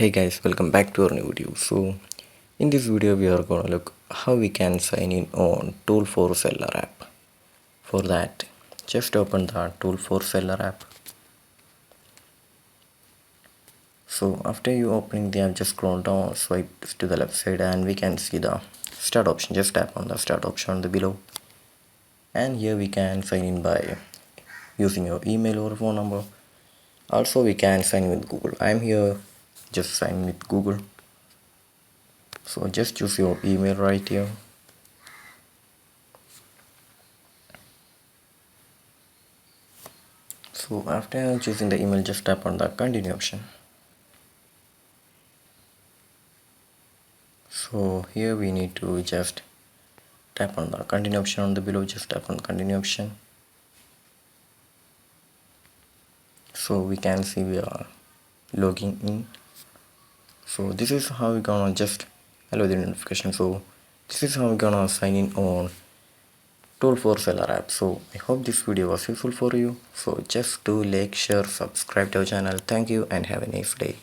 Hey guys, welcome back to our new video. So in this video we are gonna look how we can sign in on Tool4seller app. For that, just open the Tool4seller app. So after you opening the app, just scroll down, swipe to the left side and we can see the start option. Just tap on the start option on the below. And here we can sign in by using your email or phone number. Also we can sign in with Google. I'm here just sign in with Google. So just choose your email right here. So after choosing the email, just tap on the continue option. So here we need to just tap on the continue option on the below. Just tap on the continue option. So we can see we are logging in. So this is how we gonna just allow the notification. So this is how we gonna sign in on Tool4seller app. So I hope this video was useful for you. So just do like, share, subscribe to our channel. Thank you and have a nice day.